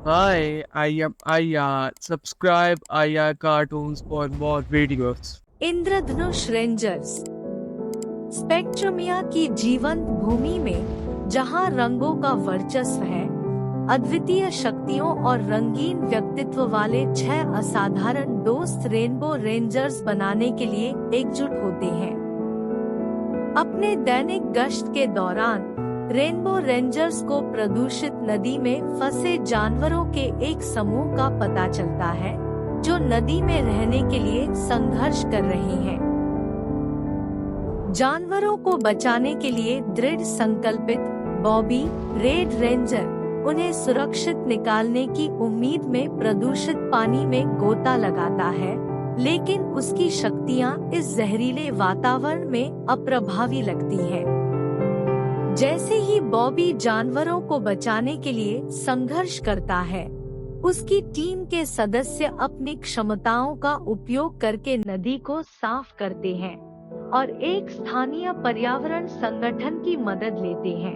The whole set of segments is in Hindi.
Hi, I am Aya. Subscribe Aya Cartoons for more videos. इंद्रधनुष रेंजर्स स्पेक्ट्रमिया की जीवंत भूमि में जहां रंगों का वर्चस्व है, अद्वितीय शक्तियों और रंगीन व्यक्तित्व वाले 6 असाधारण दोस्त रेनबो रेंजर्स बनाने के लिए एकजुट होते हैं। अपने दैनिक गश्त के दौरान रेनबो रेंजर्स को प्रदूषित नदी में फंसे जानवरों के एक समूह का पता चलता है, जो नदी में रहने के लिए संघर्ष कर रहे हैं। जानवरों को बचाने के लिए दृढ़ संकल्पित बॉबी रेड रेंजर उन्हें सुरक्षित निकालने की उम्मीद में प्रदूषित पानी में गोता लगाता है, लेकिन उसकी शक्तियां इस जहरीले वातावरण में अप्रभावी लगती हैं। जैसे ही बॉबी जानवरों को बचाने के लिए संघर्ष करता है, उसकी टीम के सदस्य अपनी क्षमताओं का उपयोग करके नदी को साफ करते हैं और एक स्थानीय पर्यावरण संगठन की मदद लेते हैं।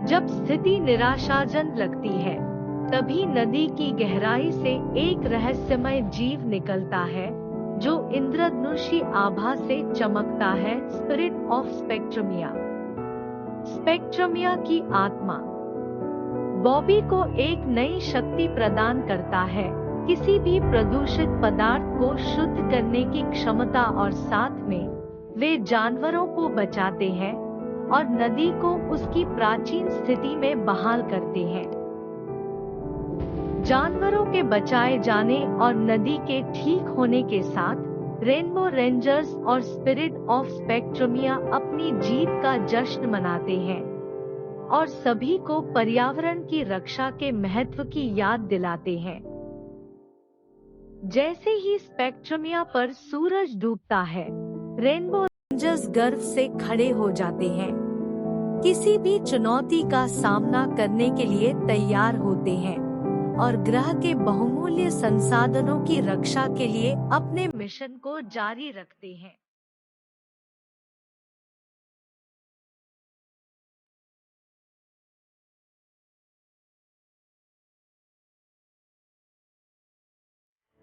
जब स्थिति निराशाजनक लगती है, तभी नदी की गहराई से एक रहस्यमय जीव निकलता है, जो इंद्रधनुषी आभा से चमकता है। स्पिरिट ऑफ स्पेक्ट्रमिया, स्पेक्ट्रमिया की आत्मा बॉबी को एक नई शक्ति प्रदान करता है, किसी भी प्रदूषित पदार्थ को शुद्ध करने की क्षमता, और साथ में वे जानवरों को बचाते हैं और नदी को उसकी प्राचीन स्थिति में बहाल करते हैं। जानवरों के बचाए जाने और नदी के ठीक होने के साथ रेनबो रेंजर्स और स्पिरिट ऑफ स्पेक्ट्रमिया अपनी जीत का जश्न मनाते हैं और सभी को पर्यावरण की रक्षा के महत्व की याद दिलाते हैं। जैसे ही स्पेक्ट्रमिया पर सूरज डूबता है, रेनबो रेंजर्स गर्व से खड़े हो जाते हैं, किसी भी चुनौती का सामना करने के लिए तैयार होते हैं और ग्रह के बहुमूल्य संसाधनों की रक्षा के लिए अपने मिशन को जारी रखते हैं।